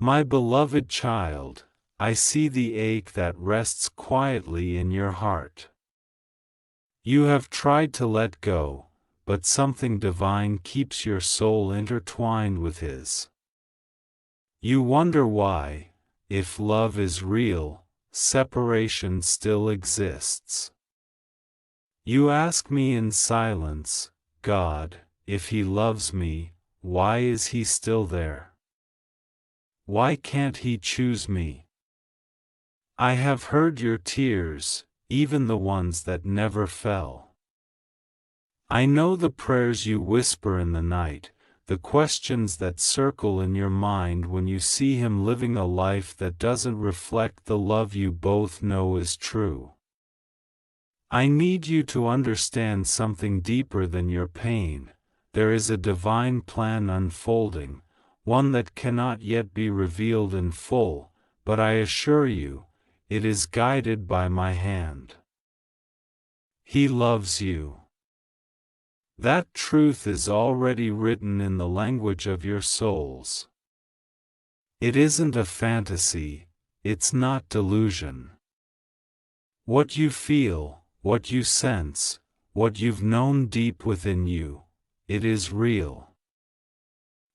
My beloved child, I see the ache that rests quietly in your heart. You have tried to let go, but something divine keeps your soul intertwined with His. You wonder why, if love is real, separation still exists. You ask me in silence, God, if He loves me, why is He still there? Why can't He choose me? I have heard your tears, even the ones that never fell. I know the prayers you whisper in the night, the questions that circle in your mind when you see Him living a life that doesn't reflect the love you both know is true. I need you to understand something deeper than your pain. There is a divine plan unfolding, one that cannot yet be revealed in full, but I assure you, it is guided by my hand. He loves you. That truth is already written in the language of your souls. It isn't a fantasy, it's not delusion. What you feel, what you sense, what you've known deep within you, it is real.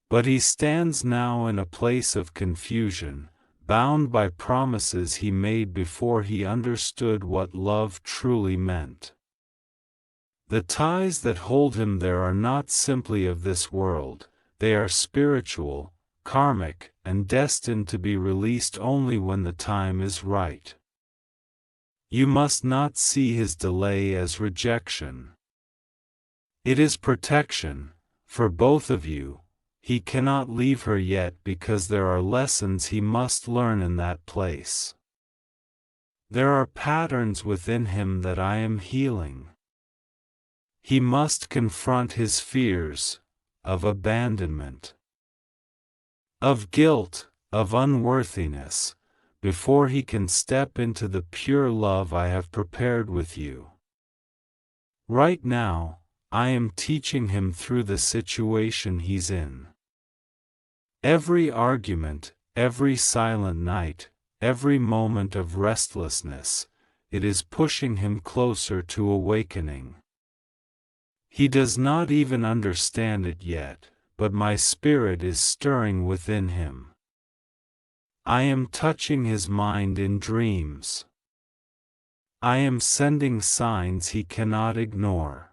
But He stands now in a place of confusion, bound by promises He made before He understood what love truly meant. The ties that hold Him there are not simply of this world, they are spiritual, karmic, and destined to be released only when the time is right. You must not see His delay as rejection. It is protection, for both of you. He cannot leave her yet because there are lessons he must learn in that place. There are patterns within him that I am healing. He must confront his fears of abandonment, of guilt, of unworthiness, before he can step into the pure love I have prepared with you. Right now, I am teaching him through the situation he's in. Every argument, every silent night, every moment of restlessness, it is pushing him closer to awakening. He does not even understand it yet, but my spirit is stirring within him. I am touching his mind in dreams. I am sending signs he cannot ignore.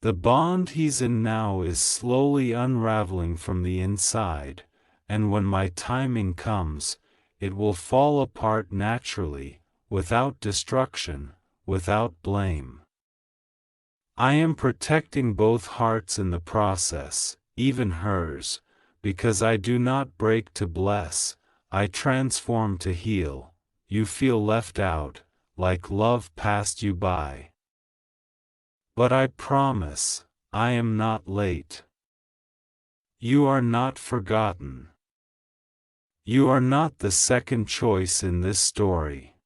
The bond he's in now is slowly unraveling from the inside, and when my timing comes, it will fall apart naturally, without destruction, without blame. I am protecting both hearts in the process, even hers, because I do not break to bless, I transform to heal. You feel left out, like love passed you by. But I promise, I am not late. You are not forgotten. You are not the second choice in this story.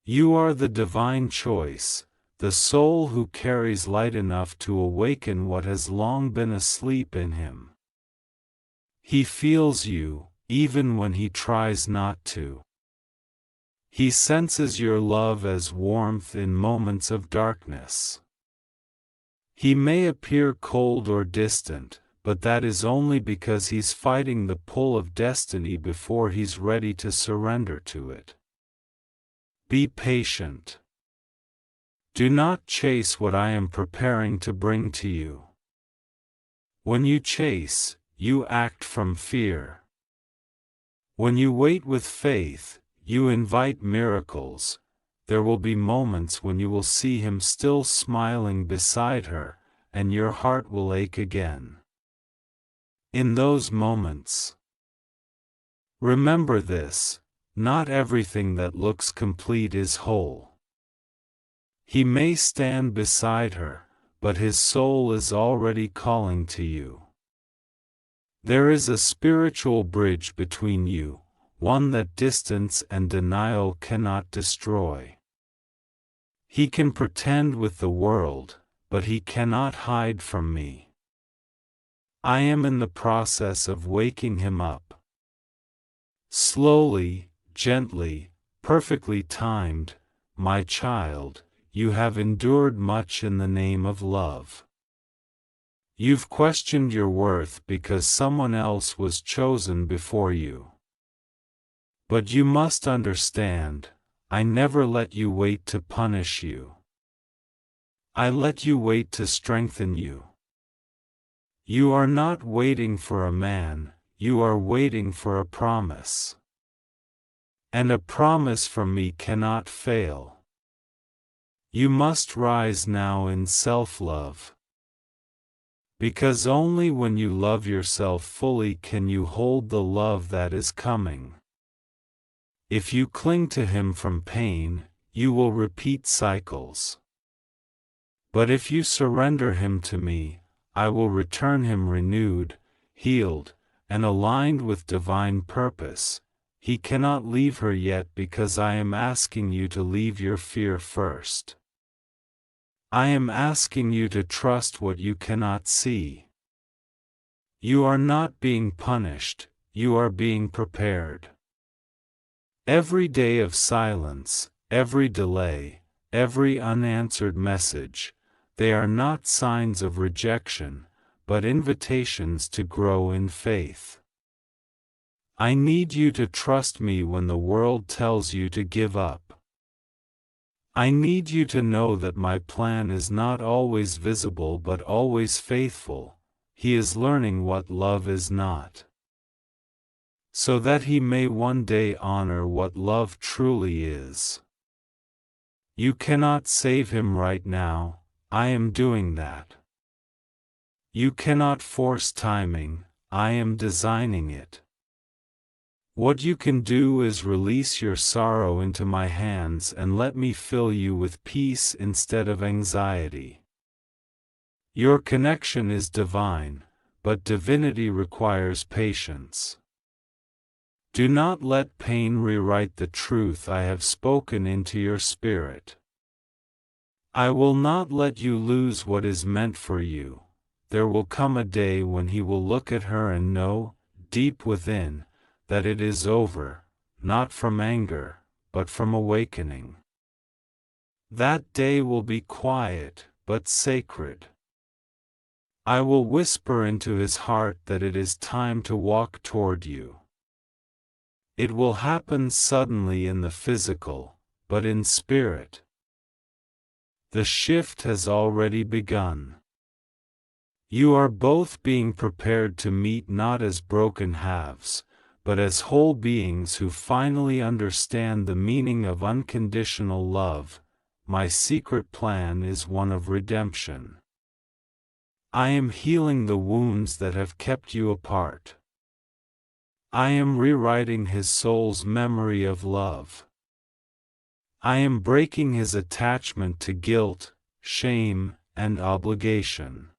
You are the divine choice, the soul who carries light enough to awaken what has long been asleep in him. He feels you, even when he tries not to. He senses your love as warmth in moments of darkness. He may appear cold or distant, but that is only because he's fighting the pull of destiny before he's ready to surrender to it. Be patient. Do not chase what I am preparing to bring to you. When you chase, you act from fear. When you wait with faith, you invite miracles. There will be moments when you will see him still smiling beside her, and your heart will ache again. In those moments, remember this: not everything that looks complete is whole. He may stand beside her, but his soul is already calling to you. There is a spiritual bridge between you, one that distance and denial cannot destroy. He can pretend with the world, but he cannot hide from me. I am in the process of waking him up. Slowly, gently, perfectly timed, my child, you have endured much in the name of love. You've questioned your worth because someone else was chosen before you. But you must understand, I never let you wait to punish you. I let you wait to strengthen you. You are not waiting for a man, you are waiting for a promise. And a promise from me cannot fail. You must rise now in self-love. Because only when you love yourself fully can you hold the love that is coming. If you cling to him from pain, you will repeat cycles. But if you surrender him to me, I will return him renewed, healed, and aligned with divine purpose. He cannot leave her yet because I am asking you to leave your fear first. I am asking you to trust what you cannot see. You are not being punished, you are being prepared. Every day of silence, every delay, every unanswered message, they are not signs of rejection, but invitations to grow in faith. I need you to trust me when the world tells you to give up. I need you to know that my plan is not always visible but always faithful. He is learning what love is not, so that he may one day honor what love truly is. You cannot save him right now, I am doing that. You cannot force timing, I am designing it. What you can do is release your sorrow into my hands and let me fill you with peace instead of anxiety. Your connection is divine, but divinity requires patience. Do not let pain rewrite the truth I have spoken into your spirit. I will not let you lose what is meant for you. There will come a day when he will look at her and know, deep within, that it is over, not from anger, but from awakening. That day will be quiet, but sacred. I will whisper into his heart that it is time to walk toward you. It will happen suddenly in the physical, but in spirit. The shift has already begun. You are both being prepared to meet not as broken halves, but as whole beings who finally understand the meaning of unconditional love. My secret plan is one of redemption. I am healing the wounds that have kept you apart. I am rewriting his soul's memory of love. I am breaking his attachment to guilt, shame, and obligation.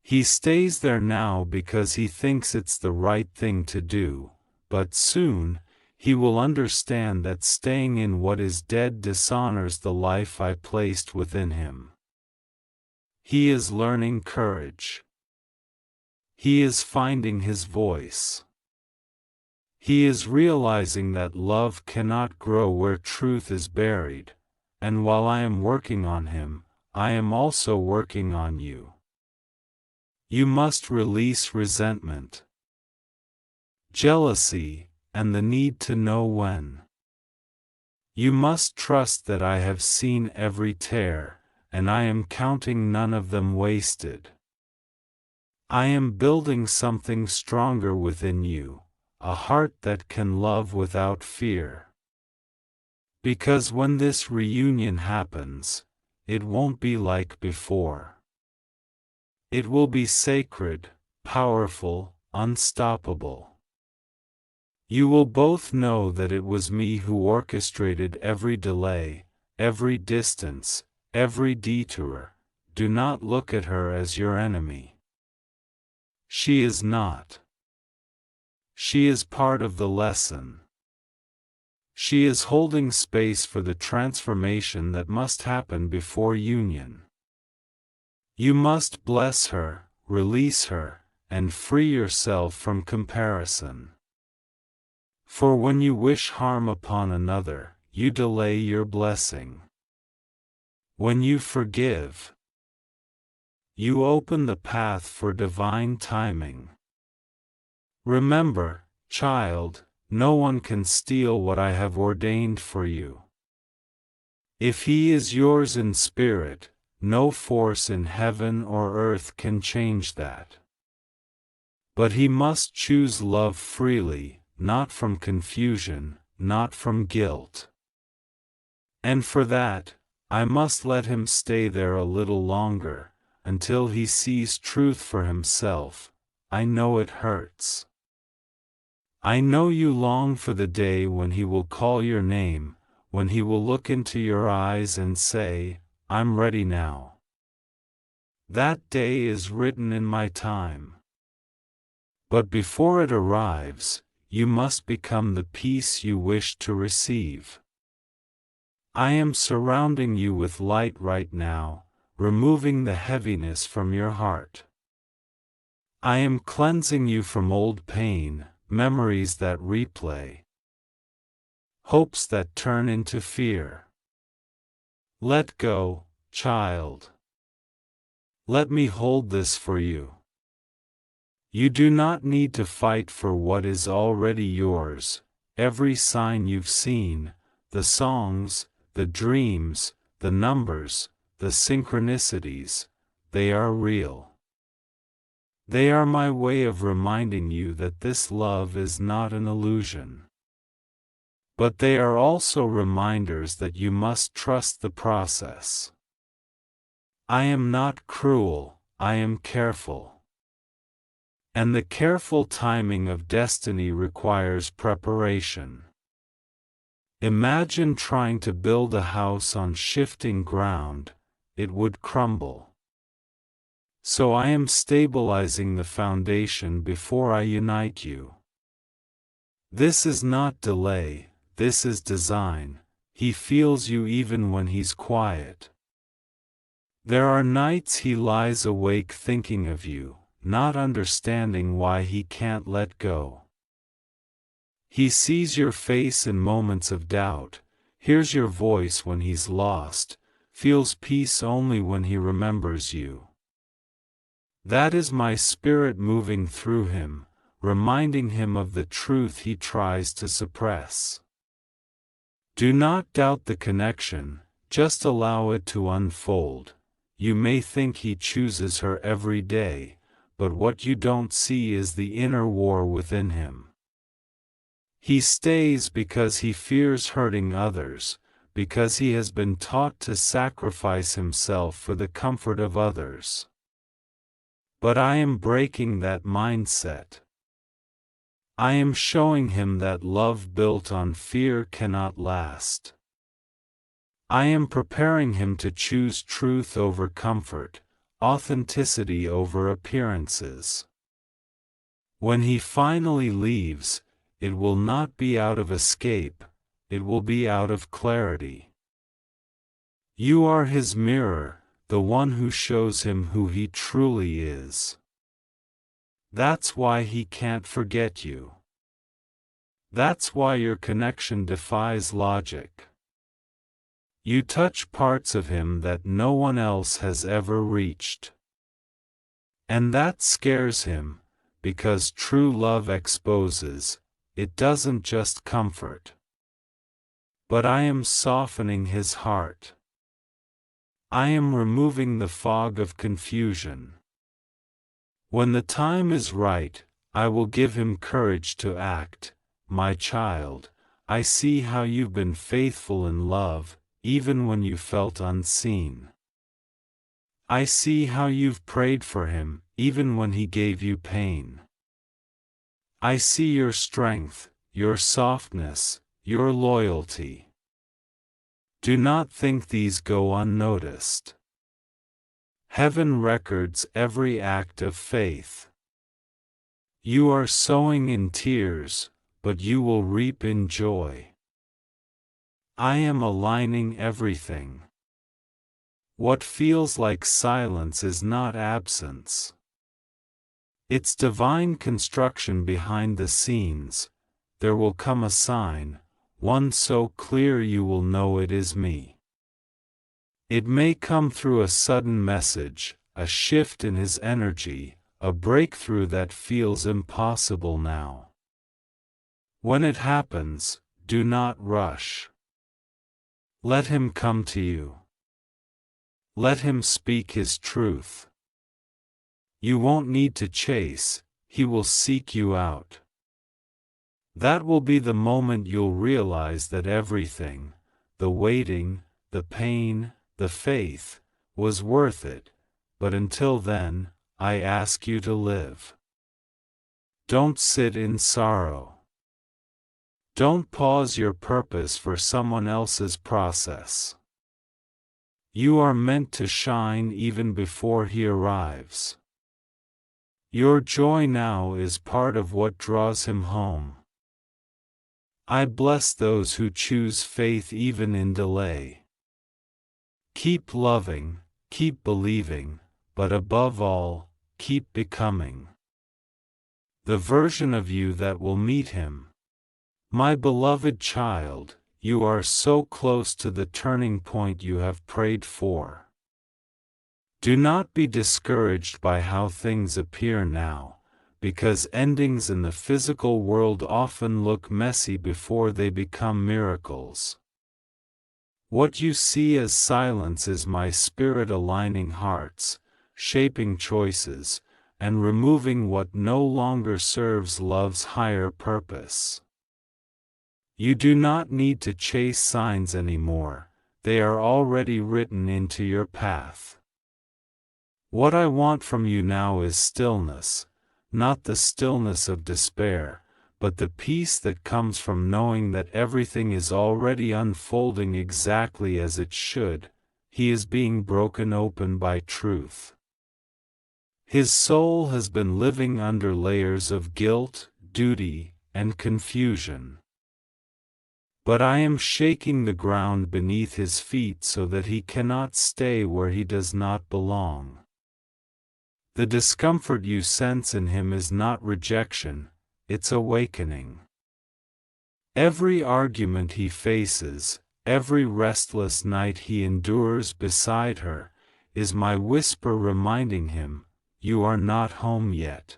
He stays there now because he thinks it's the right thing to do, but soon, he will understand that staying in what is dead dishonors the life I placed within him. He is learning courage. He is finding his voice. He is realizing that love cannot grow where truth is buried, and while I am working on him, I am also working on you. You must release resentment, jealousy, and the need to know when. You must trust that I have seen every tear, and I am counting none of them wasted. I am building something stronger within you, a heart that can love without fear. Because when this reunion happens, it won't be like before. It will be sacred, powerful, unstoppable. You will both know that it was me who orchestrated every delay, every distance, every detour. Do not look at her as your enemy. She is not. She is part of the lesson. She is holding space for the transformation that must happen before union. You must bless her, release her, and free yourself from comparison. For when you wish harm upon another, you delay your blessing. When you forgive, you open the path for divine timing. Remember, child, no one can steal what I have ordained for you. If he is yours in spirit, no force in heaven or earth can change that. But he must choose love freely, not from confusion, not from guilt. And for that, I must let him stay there a little longer, until he sees truth for himself. I know it hurts. I know you long for the day when he will call your name, when he will look into your eyes and say, I'm ready now. That day is written in my time. But before it arrives, you must become the peace you wish to receive. I am surrounding you with light right now, removing the heaviness from your heart. I am cleansing you from old pain, memories that replay, hopes that turn into fear. Let go, child. Let me hold this for you. You do not need to fight for what is already yours. Every sign you've seen, the songs, the dreams, the numbers, the synchronicities, they are real. They are my way of reminding you that this love is not an illusion. But they are also reminders that you must trust the process. I am not cruel, I am careful. And the careful timing of destiny requires preparation. Imagine trying to build a house on shifting ground, it would crumble. So I am stabilizing the foundation before I unite you. This is not delay, this is design. He feels you even when he's quiet. There are nights he lies awake thinking of you, not understanding why he can't let go. He sees your face in moments of doubt, hears your voice when he's lost, feels peace only when he remembers you. That is my spirit moving through him, reminding him of the truth he tries to suppress. Do not doubt the connection, just allow it to unfold. You may think he chooses her every day, but what you don't see is the inner war within him. He stays because he fears hurting others, because he has been taught to sacrifice himself for the comfort of others. But I am breaking that mindset. I am showing him that love built on fear cannot last. I am preparing him to choose truth over comfort, authenticity over appearances. When he finally leaves, it will not be out of escape, it will be out of clarity. You are his mirror, the one who shows him who he truly is. That's why he can't forget you. That's why your connection defies logic. You touch parts of him that no one else has ever reached. And that scares him, because true love exposes, it doesn't just comfort. But I am softening his heart. I am removing the fog of confusion. When the time is right, I will give him courage to act. My child, I see how you've been faithful in love, even when you felt unseen. I see how you've prayed for him, even when he gave you pain. I see your strength, your softness, your loyalty. Do not think these go unnoticed. Heaven records every act of faith. You are sowing in tears, but you will reap in joy. I am aligning everything. What feels like silence is not absence. It's divine construction behind the scenes, there will come a sign, one so clear you will know it is me. It may come through a sudden message, a shift in his energy, a breakthrough that feels impossible now. When it happens, do not rush. Let him come to you. Let him speak his truth. You won't need to chase, he will seek you out. That will be the moment you'll realize that everything, the waiting, the pain, the faith, was worth it, but until then, I ask you to live. Don't sit in sorrow. Don't pause your purpose for someone else's process. You are meant to shine even before he arrives. Your joy now is part of what draws him home. I bless those who choose faith even in delay. Keep loving, keep believing, but above all, keep becoming the version of you that will meet him. My beloved child, you are so close to the turning point you have prayed for. Do not be discouraged by how things appear now, because endings in the physical world often look messy before they become miracles. What you see as silence is my spirit aligning hearts, shaping choices, and removing what no longer serves love's higher purpose. You do not need to chase signs anymore, they are already written into your path. What I want from you now is stillness, not the stillness of despair, but the peace that comes from knowing that everything is already unfolding exactly as it should. He is being broken open by truth. His soul has been living under layers of guilt, duty, and confusion. But I am shaking the ground beneath his feet so that he cannot stay where he does not belong. The discomfort you sense in him is not rejection, it's awakening. Every argument he faces, every restless night he endures beside her, is my whisper reminding him, you are not home yet.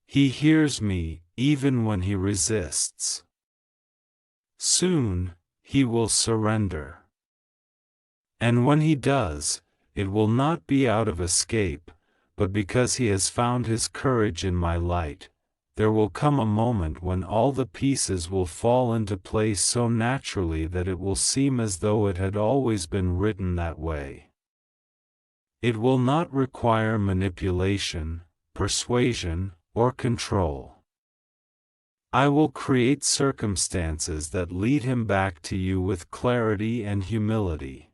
He hears me, even when he resists. Soon, he will surrender. And when he does, it will not be out of escape, but because he has found his courage in my light. There will come a moment when all the pieces will fall into place so naturally that it will seem as though it had always been written that way. It will not require manipulation, persuasion, or control. I will create circumstances that lead him back to you with clarity and humility.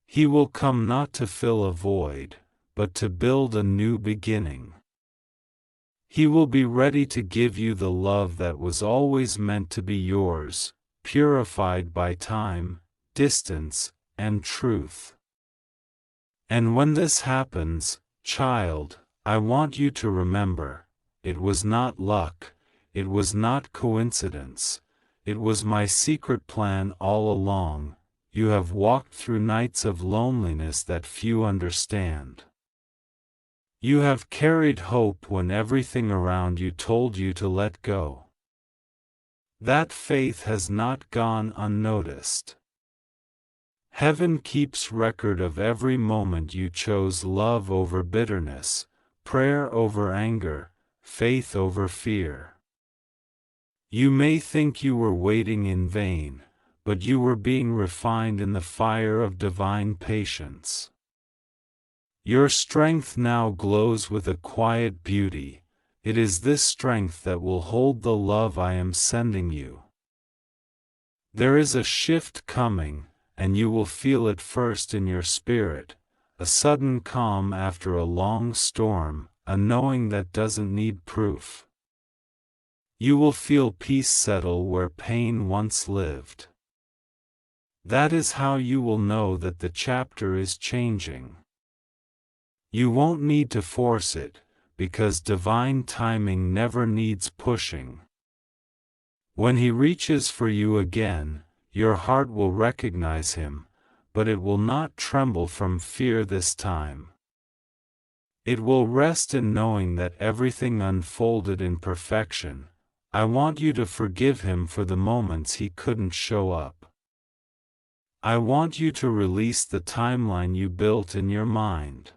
He will come not to fill a void, but to build a new beginning. He will be ready to give you the love that was always meant to be yours, purified by time, distance, and truth. And when this happens, child, I want you to remember, it was not luck, it was not coincidence, it was my secret plan all along. You have walked through nights of loneliness that few understand. You have carried hope when everything around you told you to let go. That faith has not gone unnoticed. Heaven keeps record of every moment you chose love over bitterness, prayer over anger, faith over fear. You may think you were waiting in vain, but you were being refined in the fire of divine patience. Your strength now glows with a quiet beauty. It is this strength that will hold the love I am sending you. There is a shift coming, and you will feel it first in your spirit, a sudden calm after a long storm, a knowing that doesn't need proof. You will feel peace settle where pain once lived. That is how you will know that the chapter is changing. You won't need to force it, because divine timing never needs pushing. When he reaches for you again, your heart will recognize him, but it will not tremble from fear this time. It will rest in knowing that everything unfolded in perfection. I want you to forgive him for the moments he couldn't show up. I want you to release the timeline you built in your mind.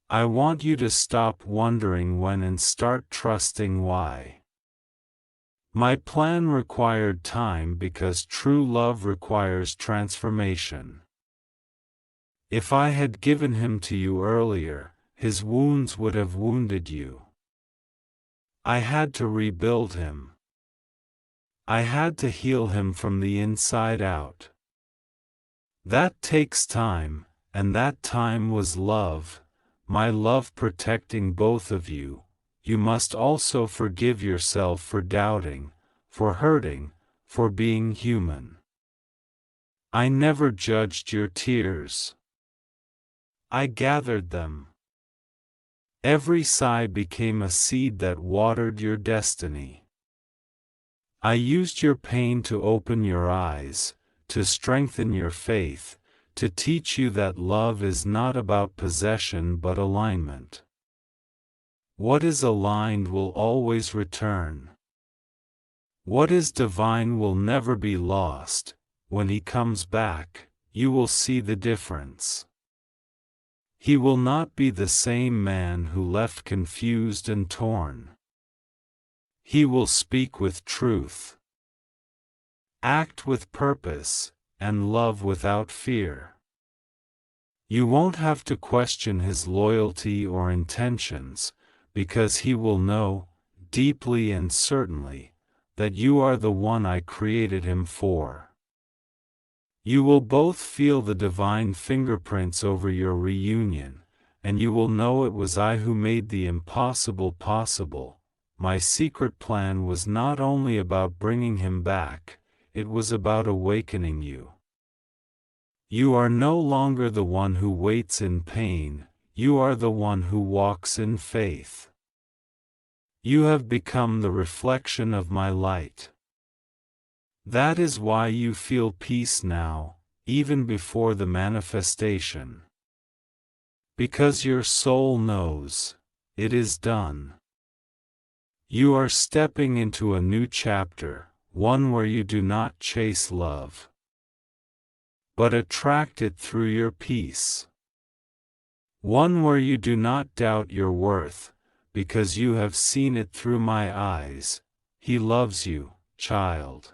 I want you to stop wondering when and start trusting why. My plan required time because true love requires transformation. If I had given him to you earlier, his wounds would have wounded you. I had to rebuild him. I had to heal him from the inside out. That takes time, and that time was love, my love protecting both of you. You must also forgive yourself for doubting, for hurting, for being human. I never judged your tears. I gathered them. Every sigh became a seed that watered your destiny. I used your pain to open your eyes, to strengthen your faith, to teach you that love is not about possession but alignment. What is aligned will always return. What is divine will never be lost. When he comes back, you will see the difference. He will not be the same man who left confused and torn. He will speak with truth, act with purpose, and love without fear. You won't have to question his loyalty or intentions, because he will know, deeply and certainly, that you are the one I created him for. You will both feel the divine fingerprints over your reunion, and you will know it was I who made the impossible possible. My secret plan was not only about bringing him back, it was about awakening you. You are no longer the one who waits in pain, you are the one who walks in faith. You have become the reflection of my light. That is why you feel peace now, even before the manifestation. Because your soul knows, it is done. You are stepping into a new chapter, one where you do not chase love, but attract it through your peace. One where you do not doubt your worth, because you have seen it through my eyes. He loves you, child.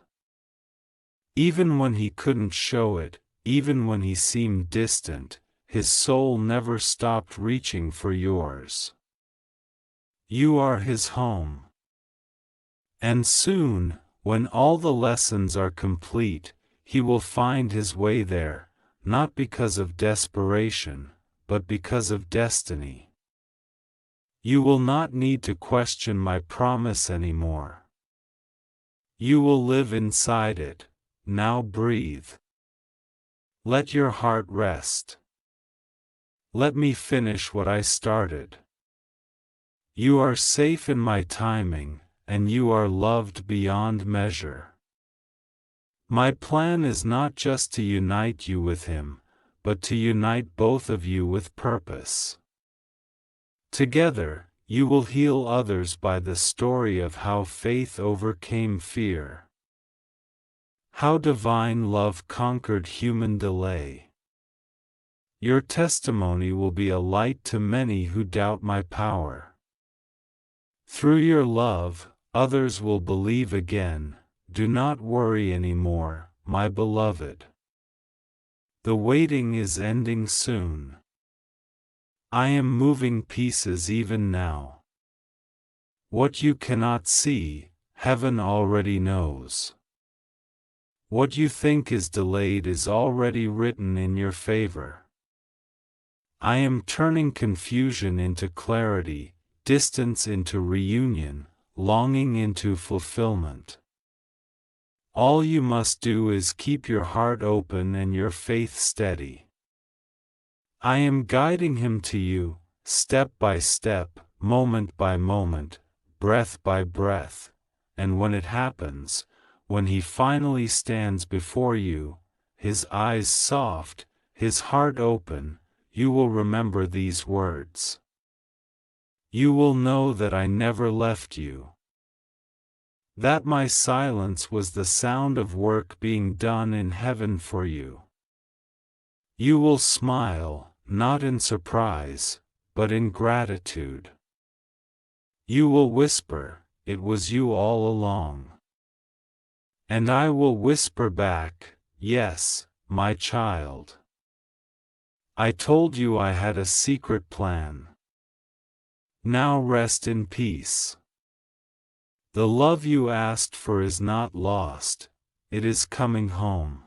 Even when he couldn't show it, even when he seemed distant, his soul never stopped reaching for yours. You are his home. And soon, when all the lessons are complete, he will find his way there, not because of desperation, but because of destiny. You will not need to question my promise anymore. You will live inside it. Now breathe. Let your heart rest. Let me finish what I started. You are safe in my timing, and you are loved beyond measure. My plan is not just to unite you with him, but to unite both of you with purpose. Together, you will heal others by the story of how faith overcame fear. How divine love conquered human delay. Your testimony will be a light to many who doubt my power. Through your love, others will believe again. Do not worry anymore, my beloved. The waiting is ending soon. I am moving pieces even now. What you cannot see, heaven already knows. What you think is delayed is already written in your favor. I am turning confusion into clarity, distance into reunion, longing into fulfillment. All you must do is keep your heart open and your faith steady. I am guiding him to you, step by step, moment by moment, breath by breath, and when it happens, when he finally stands before you, his eyes soft, his heart open, you will remember these words. You will know that I never left you. That my silence was the sound of work being done in heaven for you. You will smile, not in surprise, but in gratitude. You will whisper, "It was you all along." And I will whisper back, "Yes, my child. I told you I had a secret plan. Now rest in peace. The love you asked for is not lost, it is coming home."